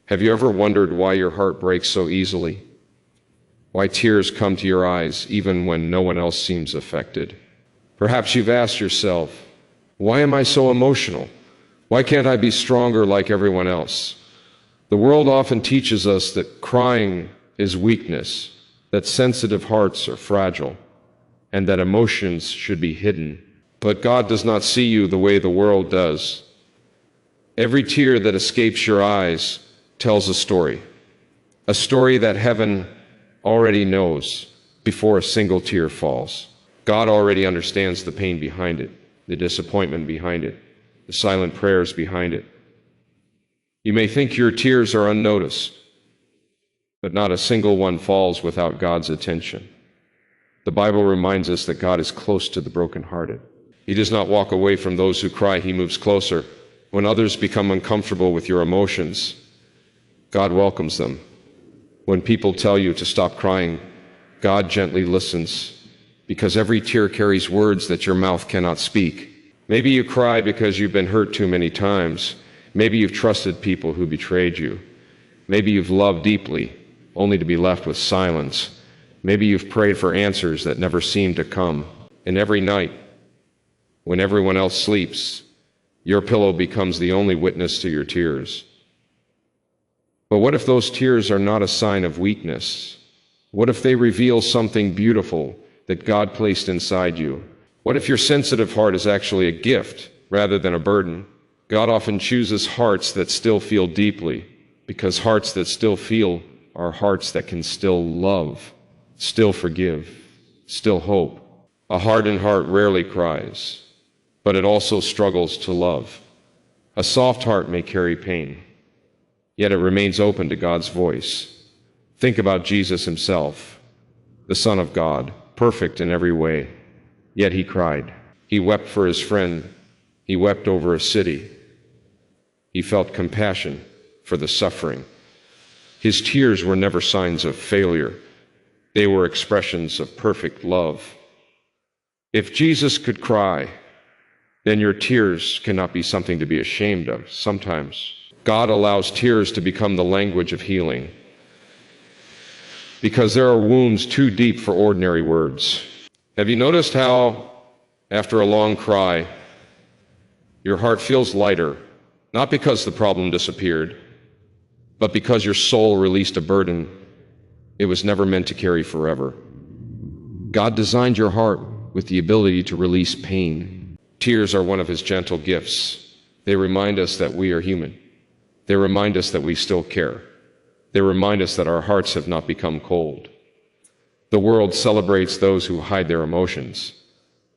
Have you ever wondered why your heart breaks so easily? Why tears come to your eyes even when no one else seems affected? Perhaps you've asked yourself, why am I so emotional? Why can't I be stronger like everyone else? The world often teaches us that crying is weakness, that sensitive hearts are fragile, and that emotions should be hidden. But God does not see you the way the world does. Every tear that escapes your eyes tells a story that heaven already knows before a single tear falls. God already understands the pain behind it, the disappointment behind it, the silent prayers behind it. You may think your tears are unnoticed, but not a single one falls without God's attention. The Bible reminds us that God is close to the brokenhearted. He does not walk away from those who cry. He moves closer. When others become uncomfortable with your emotions, God welcomes them. When people tell you to stop crying, God gently listens, because every tear carries words that your mouth cannot speak. Maybe you cry because you've been hurt too many times. Maybe you've trusted people who betrayed you. Maybe you've loved deeply, only to be left with silence. Maybe you've prayed for answers that never seem to come. And every night, when everyone else sleeps, your pillow becomes the only witness to your tears. But what if those tears are not a sign of weakness? What if they reveal something beautiful that God placed inside you? What if your sensitive heart is actually a gift rather than a burden? God often chooses hearts that still feel deeply, because hearts that still feel are hearts that can still love, still forgive, still hope. A hardened heart rarely cries, but it also struggles to love. A soft heart may carry pain, yet it remains open to God's voice. Think about Jesus himself, the Son of God, perfect in every way, yet he cried. He wept for his friend. He wept over a city. He felt compassion for the suffering. His tears were never signs of failure. They were expressions of perfect love. If Jesus could cry, then your tears cannot be something to be ashamed of. Sometimes God allows tears to become the language of healing, because there are wounds too deep for ordinary words. Have you noticed how, after a long cry, your heart feels lighter, not because the problem disappeared, but because your soul released a burden it was never meant to carry forever? God designed your heart with the ability to release pain. Tears are one of his gentle gifts. They remind us that we are human. They remind us that we still care. They remind us that our hearts have not become cold. The world celebrates those who hide their emotions,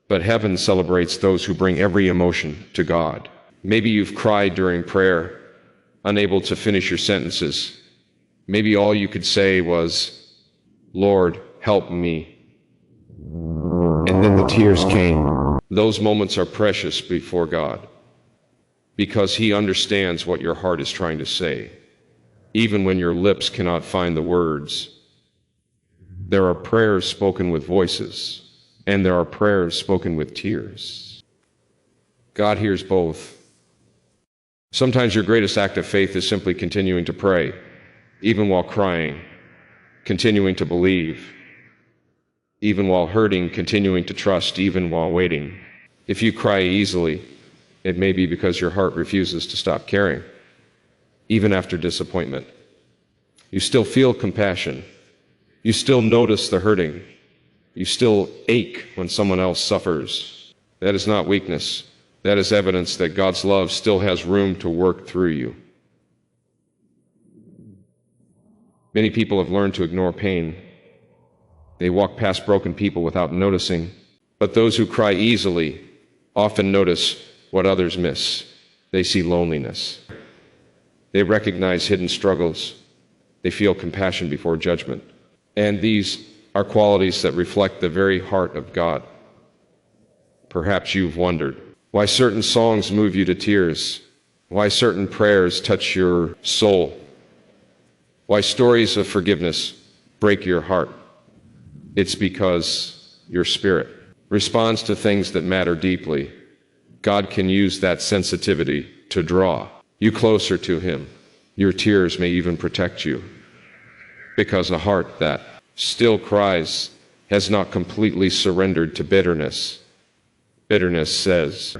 but heaven celebrates those who bring every emotion to God. Maybe you've cried during prayer, unable to finish your sentences. Maybe all you could say was, "Lord, help me." And then the tears came. Those moments are precious before God, because he understands what your heart is trying to say, even when your lips cannot find the words. There are prayers spoken with voices, and there are prayers spoken with tears. God hears both. Sometimes your greatest act of faith is simply continuing to pray, even while crying, continuing to believe, even while hurting, continuing to trust, even while waiting. If you cry easily, it may be because your heart refuses to stop caring, even after disappointment. You still feel compassion. You still notice the hurting. You still ache when someone else suffers. That is not weakness. That is evidence that God's love still has room to work through you. Many people have learned to ignore pain. They walk past broken people without noticing. But those who cry easily often notice what others miss. They see loneliness. They recognize hidden struggles. They feel compassion before judgment. And these are qualities that reflect the very heart of God. Perhaps you've wondered why certain songs move you to tears, why certain prayers touch your soul, why stories of forgiveness break your heart. It's because your spirit responds to things that matter deeply. God can use that sensitivity to draw you closer to him, Your tears may even protect you, because a heart that still cries has not completely surrendered to bitterness. Bitterness says,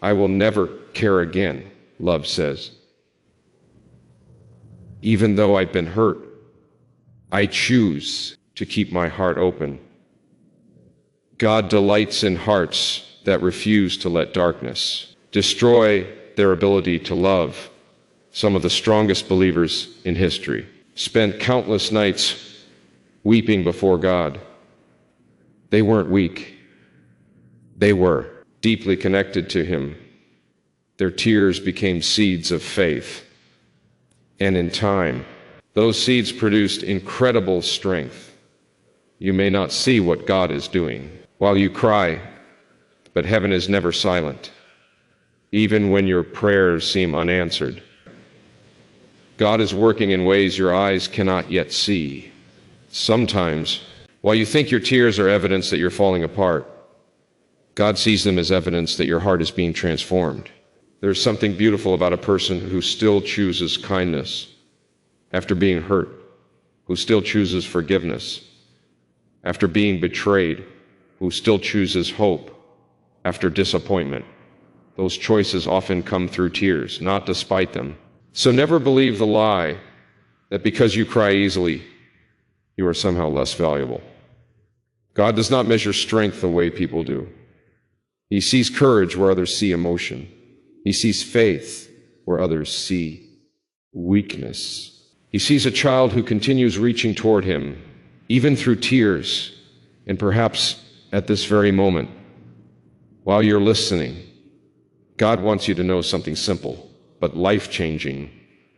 "I will never care again," love says. "Even though I've been hurt, I choose to keep my heart open." God delights in hearts that refuse to let darkness destroy their ability to love. Some of the strongest believers in history spent countless nights weeping before God. They weren't weak. They were deeply connected to Him. Their tears became seeds of faith. And in time, those seeds produced incredible strength. You may not see what God is doing while you cry, but heaven is never silent, even when your prayers seem unanswered. God is working in ways your eyes cannot yet see. Sometimes, while you think your tears are evidence that you're falling apart, God sees them as evidence that your heart is being transformed. There's something beautiful about a person who still chooses kindness after being hurt, who still chooses forgiveness after being betrayed, who still chooses hope after disappointment. Those choices often come through tears, not despite them. So never believe the lie that because you cry easily, you are somehow less valuable. God does not measure strength the way people do. He sees courage where others see emotion. He sees faith where others see weakness. He sees a child who continues reaching toward Him, even through tears, and perhaps at this very moment, while you're listening. God wants you to know something simple, but life-changing.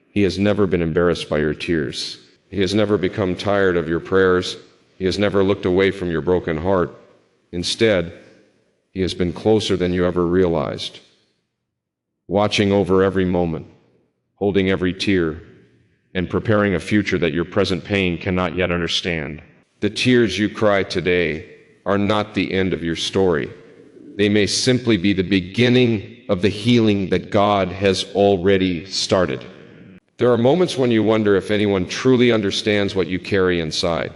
He has never been embarrassed by your tears. He has never become tired of your prayers. He has never looked away from your broken heart. Instead, He has been closer than you ever realized, watching over every moment, holding every tear, and preparing a future that your present pain cannot yet understand. The tears you cry today are not the end of your story. They may simply be the beginning of the healing that God has already started. There are moments when you wonder if anyone truly understands what you carry inside.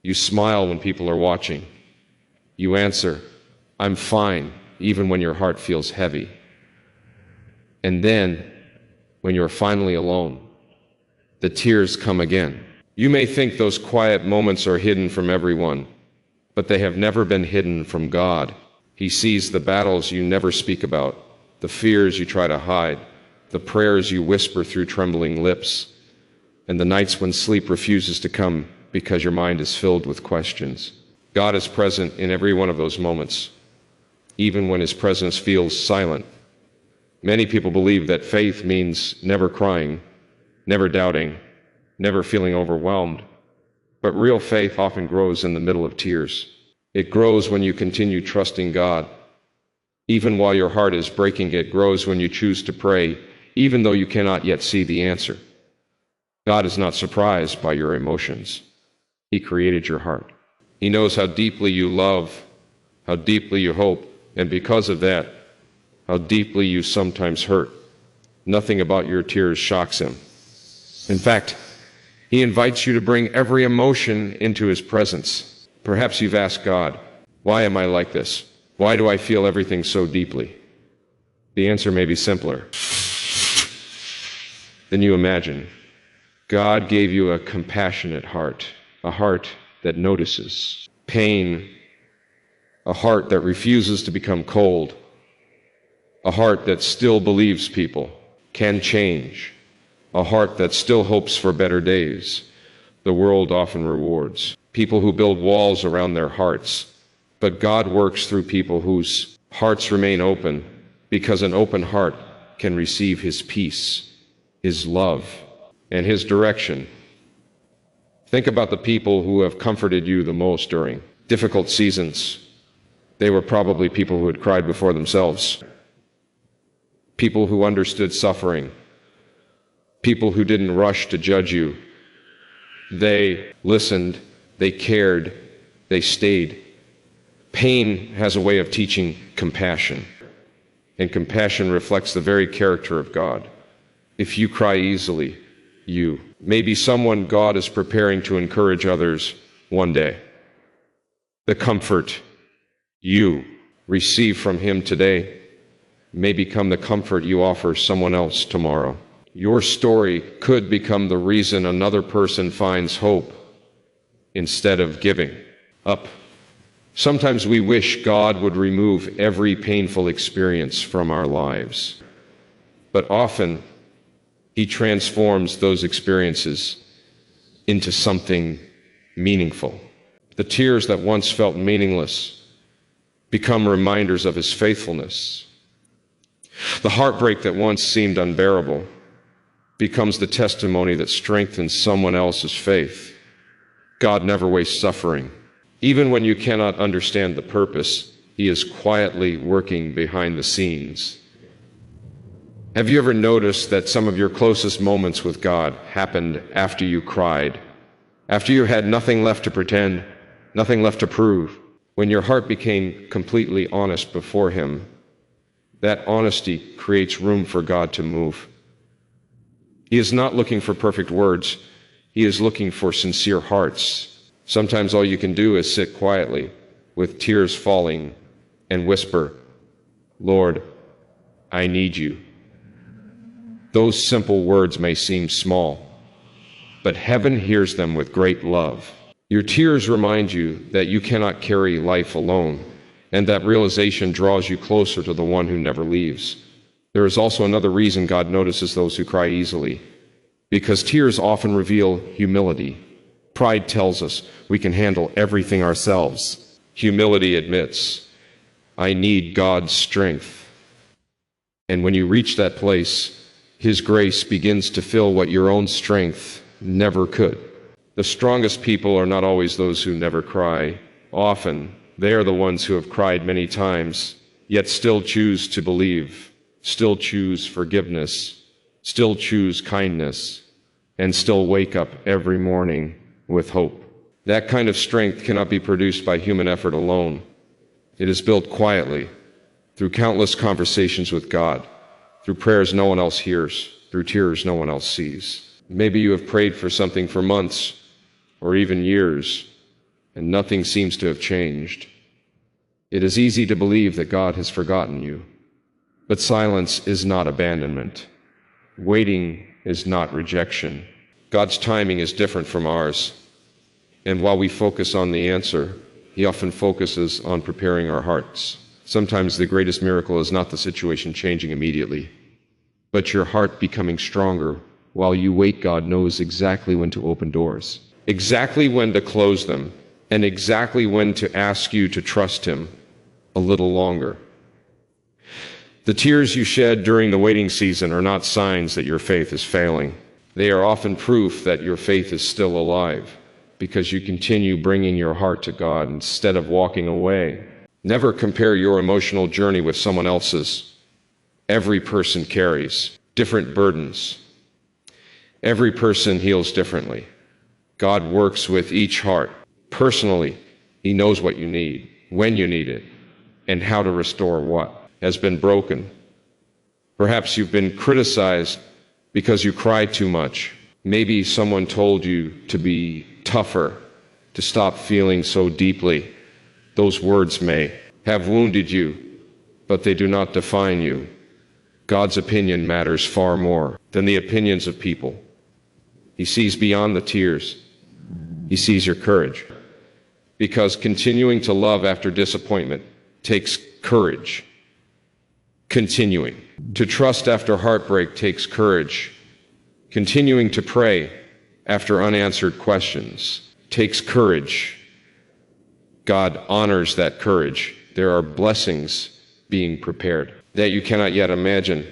You smile when people are watching. You answer, "I'm fine," even when your heart feels heavy. And then, when you're finally alone, the tears come again. You may think those quiet moments are hidden from everyone, but they have never been hidden from God. He sees the battles you never speak about, the fears you try to hide, the prayers you whisper through trembling lips, and the nights when sleep refuses to come because your mind is filled with questions. God is present in every one of those moments, even when His presence feels silent. Many people believe that faith means never crying, never doubting, never feeling overwhelmed. But real faith often grows in the middle of tears. It grows when you continue trusting God. Even while your heart is breaking, it grows when you choose to pray, even though you cannot yet see the answer. God is not surprised by your emotions. He created your heart. He knows how deeply you love, how deeply you hope, and because of that, how deeply you sometimes hurt. Nothing about your tears shocks Him. In fact, He invites you to bring every emotion into His presence. Perhaps you've asked God, "Why am I like this? Why do I feel everything so deeply?" The answer may be simpler than you imagine. God gave you a compassionate heart, a heart that notices pain, a heart that refuses to become cold, a heart that still believes people can change, a heart that still hopes for better days. The world often rewards people who build walls around their hearts, but God works through people whose hearts remain open, because an open heart can receive His peace, His love, and His direction. Think about the people who have comforted you the most during difficult seasons. They were probably people who had cried before themselves, people who understood suffering, people who didn't rush to judge you. They listened, they cared, they stayed. Pain has a way of teaching compassion, and compassion reflects the very character of God. If you cry easily, you may be someone God is preparing to encourage others one day. The comfort you receive from Him today may become the comfort you offer someone else tomorrow. Your story could become the reason another person finds hope instead of giving up. Sometimes we wish God would remove every painful experience from our lives, but often He transforms those experiences into something meaningful. The tears that once felt meaningless become reminders of His faithfulness. The heartbreak that once seemed unbearable becomes the testimony that strengthens someone else's faith. God never wastes suffering. Even when you cannot understand the purpose, He is quietly working behind the scenes. Have you ever noticed that some of your closest moments with God happened after you cried, after you had nothing left to pretend, nothing left to prove? When your heart became completely honest before Him, that honesty creates room for God to move. He is not looking for perfect words. He is looking for sincere hearts. Sometimes all you can do is sit quietly with tears falling and whisper, "Lord, I need you." Those simple words may seem small, but heaven hears them with great love. Your tears remind you that you cannot carry life alone, and that realization draws you closer to the one who never leaves. There is also another reason God notices those who cry easily, because tears often reveal humility. Pride tells us we can handle everything ourselves. Humility admits, I need God's strength. And when you reach that place, His grace begins to fill what your own strength never could. The strongest people are not always those who never cry. Often, they are the ones who have cried many times, yet still choose to believe, still choose forgiveness, still choose kindness, and still wake up every morning with hope. That kind of strength cannot be produced by human effort alone. It is built quietly, through countless conversations with God, through prayers no one else hears, through tears no one else sees. Maybe you have prayed for something for months, or even years, and nothing seems to have changed. It is easy to believe that God has forgotten you, but silence is not abandonment. Waiting is not rejection. God's timing is different from ours, and while we focus on the answer, He often focuses on preparing our hearts. Sometimes the greatest miracle is not the situation changing immediately, but your heart becoming stronger. While you wait, God knows exactly when to open doors, exactly when to close them, and exactly when to ask you to trust Him a little longer. The tears you shed during the waiting season are not signs that your faith is failing. They are often proof that your faith is still alive, because you continue bringing your heart to God instead of walking away. Never compare your emotional journey with someone else's. Every person carries different burdens. Every person heals differently. God works with each heart. Personally, He knows what you need, when you need it, and how to restore what has been broken. Perhaps you've been criticized because you cried too much. Maybe someone told you to be tougher, to stop feeling so deeply. Those words may have wounded you, but they do not define you. God's opinion matters far more than the opinions of people. He sees beyond the tears. He sees your courage. Because continuing to love after disappointment takes courage. Continuing to trust after heartbreak takes courage. Continuing to pray after unanswered questions takes courage. God honors that courage. There are blessings being prepared that you cannot yet imagine.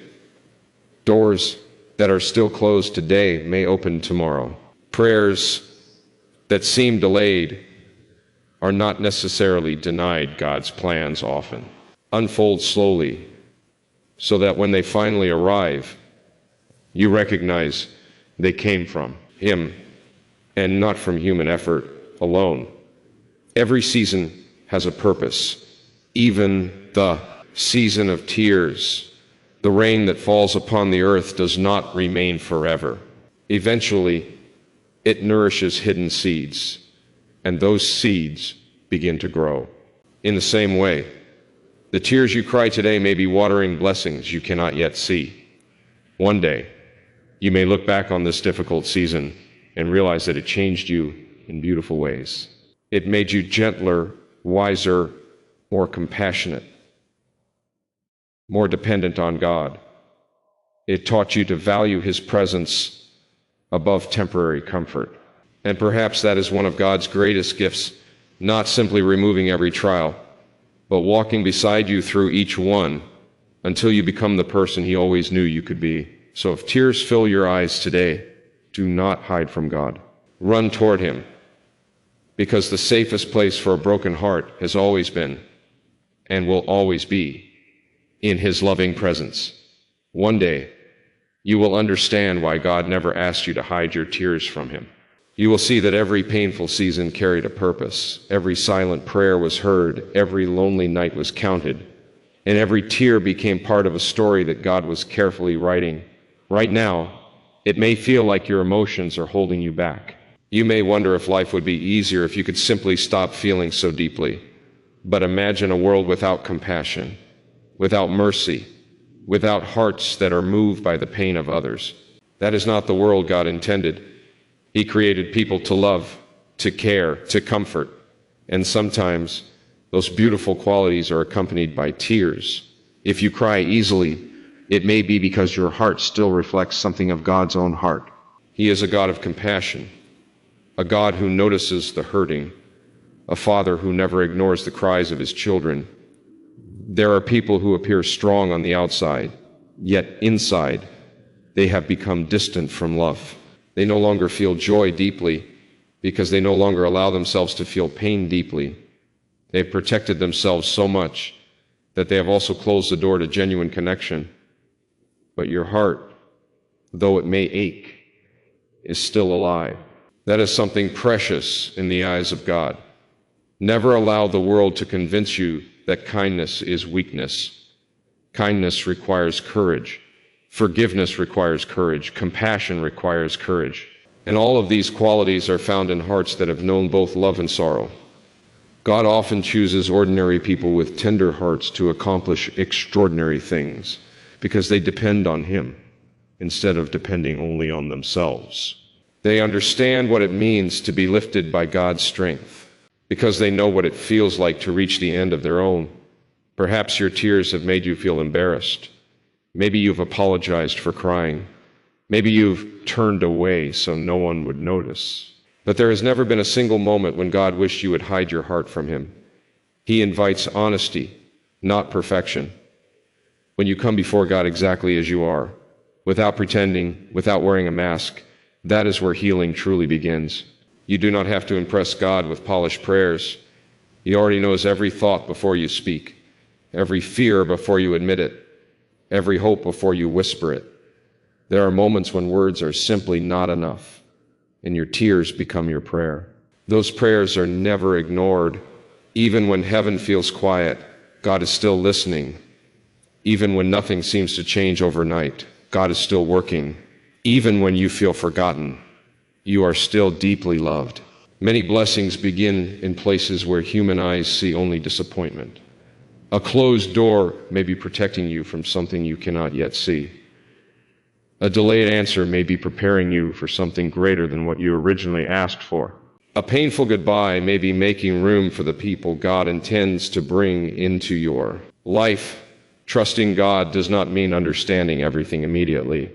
Doors that are still closed today may open tomorrow. Prayers that seem delayed are not necessarily denied. God's plans often unfold slowly, so that when they finally arrive, you recognize they came from Him and not from human effort alone. Every season has a purpose, even the season of tears. The rain that falls upon the earth does not remain forever. Eventually, it nourishes hidden seeds, and those seeds begin to grow. In the same way, the tears you cry today may be watering blessings you cannot yet see. One day, you may look back on this difficult season and realize that it changed you in beautiful ways. It made you gentler, wiser, more compassionate, more dependent on God. It taught you to value His presence above temporary comfort. And perhaps that is one of God's greatest gifts, not simply removing every trial, but walking beside you through each one until you become the person He always knew you could be. So if tears fill your eyes today, do not hide from God. Run toward Him, because the safest place for a broken heart has always been and will always be in His loving presence. One day, you will understand why God never asked you to hide your tears from Him. You will see that every painful season carried a purpose. Every silent prayer was heard. Every lonely night was counted. And every tear became part of a story that God was carefully writing. Right now, it may feel like your emotions are holding you back. You may wonder if life would be easier if you could simply stop feeling so deeply. But imagine a world without compassion, without mercy, without hearts that are moved by the pain of others. That is not the world God intended. He created people to love, to care, to comfort. And sometimes those beautiful qualities are accompanied by tears. If you cry easily, it may be because your heart still reflects something of God's own heart. He is a God of compassion, a God who notices the hurting, a Father who never ignores the cries of His children. There are people who appear strong on the outside, yet inside they have become distant from love. They no longer feel joy deeply because they no longer allow themselves to feel pain deeply. They have protected themselves so much that they have also closed the door to genuine connection. But your heart, though it may ache, is still alive. That is something precious in the eyes of God. Never allow the world to convince you that kindness is weakness. Kindness requires courage. Forgiveness requires courage. Compassion requires courage. And all of these qualities are found in hearts that have known both love and sorrow. God often chooses ordinary people with tender hearts to accomplish extraordinary things because they depend on Him instead of depending only on themselves. They understand what it means to be lifted by God's strength because they know what it feels like to reach the end of their own. Perhaps your tears have made you feel embarrassed. Maybe you've apologized for crying. Maybe you've turned away so no one would notice. But there has never been a single moment when God wished you would hide your heart from Him. He invites honesty, not perfection. When you come before God exactly as you are, without pretending, without wearing a mask, that is where healing truly begins. You do not have to impress God with polished prayers. He already knows every thought before you speak, every fear before you admit it, every hope before you whisper it. There are moments when words are simply not enough, and your tears become your prayer. Those prayers are never ignored. Even when heaven feels quiet, God is still listening. Even when nothing seems to change overnight, God is still working. Even when you feel forgotten, you are still deeply loved. Many blessings begin in places where human eyes see only disappointment. A closed door may be protecting you from something you cannot yet see. A delayed answer may be preparing you for something greater than what you originally asked for. A painful goodbye may be making room for the people God intends to bring into your life. Trusting God does not mean understanding everything immediately.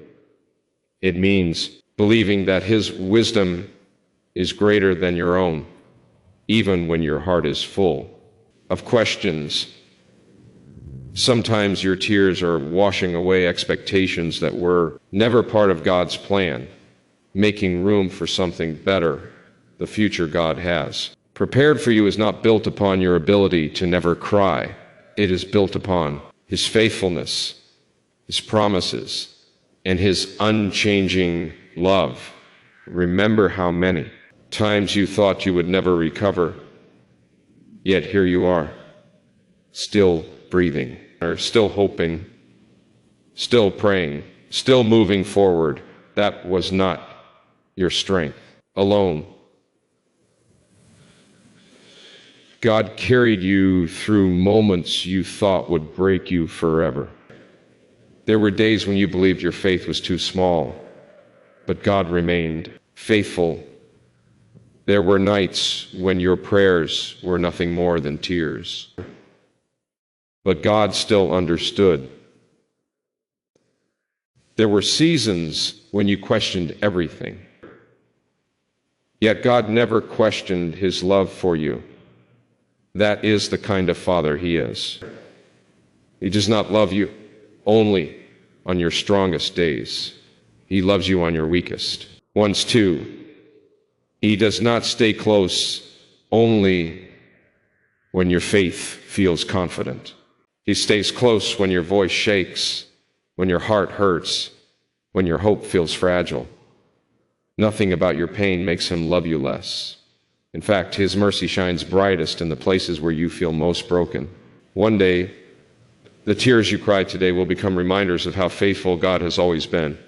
It means believing that His wisdom is greater than your own, even when your heart is full of questions. Sometimes your tears are washing away expectations that were never part of God's plan, making room for something better, the future God has. Prepared for you is not built upon your ability to never cry. It is built upon His faithfulness, His promises, and His unchanging love. Remember how many times you thought you would never recover, yet here you are, still breathing, or still hoping, still praying, still moving forward. That was not your strength alone. God carried you through moments you thought would break you forever. There were days when you believed your faith was too small, but God remained faithful. There were nights when your prayers were nothing more than tears, but God still understood. There were seasons when you questioned everything, yet God never questioned his love for you. That is the kind of Father he is. He does not love you only on your strongest days. He loves you on your weakest ones too. He does not stay close only when your faith feels confident. He stays close when your voice shakes, when your heart hurts, when your hope feels fragile. Nothing about your pain makes him love you less. In fact, his mercy shines brightest in the places where you feel most broken. One day, the tears you cry today will become reminders of how faithful God has always been.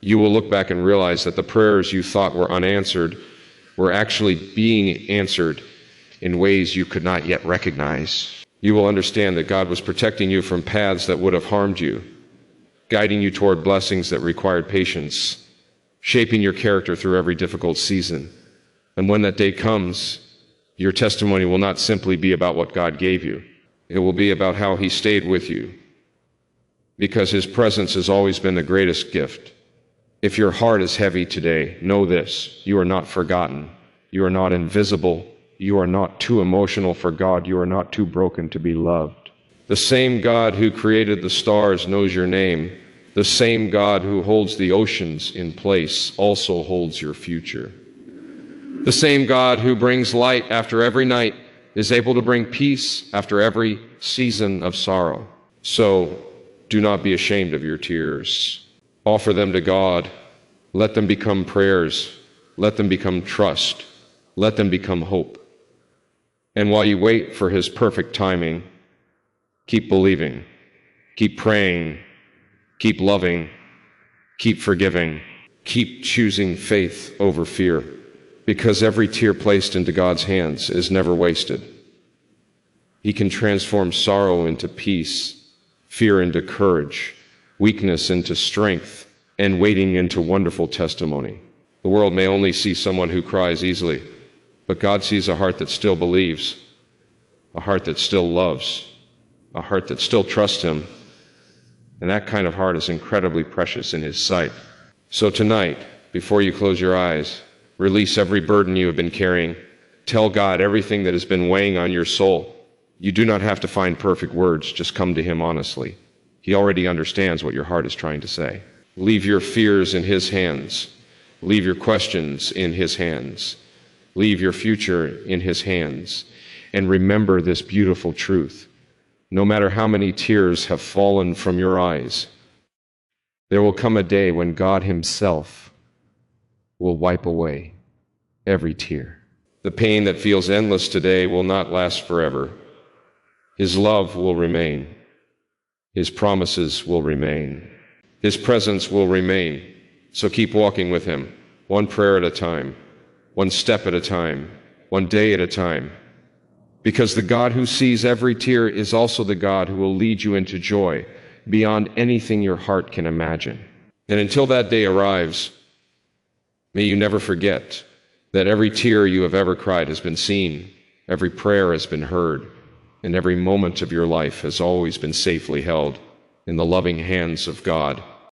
You will look back and realize that the prayers you thought were unanswered were actually being answered in ways you could not yet recognize. You will understand that God was protecting you from paths that would have harmed you, guiding you toward blessings that required patience, shaping your character through every difficult season. And when that day comes, your testimony will not simply be about what God gave you. It will be about how he stayed with you, because his presence has always been the greatest gift. If your heart is heavy today, know this: you are not forgotten. You are not invisible. You are not too emotional for God. You are not too broken to be loved. The same God who created the stars knows your name. The same God who holds the oceans in place also holds your future. The same God who brings light after every night is able to bring peace after every season of sorrow. So do not be ashamed of your tears. Offer them to God. Let them become prayers. Let them become trust. Let them become hope. And while you wait for his perfect timing, keep believing, keep praying, keep loving, keep forgiving, keep choosing faith over fear, because every tear placed into God's hands is never wasted. He can transform sorrow into peace, fear into courage, weakness into strength, and waiting into wonderful testimony. The world may only see someone who cries easily, but God sees a heart that still believes, a heart that still loves, a heart that still trusts him, and that kind of heart is incredibly precious in his sight. So tonight, before you close your eyes, release every burden you have been carrying. Tell God everything that has been weighing on your soul. You do not have to find perfect words, just come to him honestly. He already understands what your heart is trying to say. Leave your fears in his hands. Leave your questions in his hands. Leave your future in his hands. And remember this beautiful truth. No matter how many tears have fallen from your eyes, there will come a day when God himself will wipe away every tear. The pain that feels endless today will not last forever. His love will remain. His promises will remain. His presence will remain. So keep walking with him, one prayer at a time, one step at a time, one day at a time. Because the God who sees every tear is also the God who will lead you into joy beyond anything your heart can imagine. And until that day arrives, may you never forget that every tear you have ever cried has been seen, every prayer has been heard, and every moment of your life has always been safely held in the loving hands of God.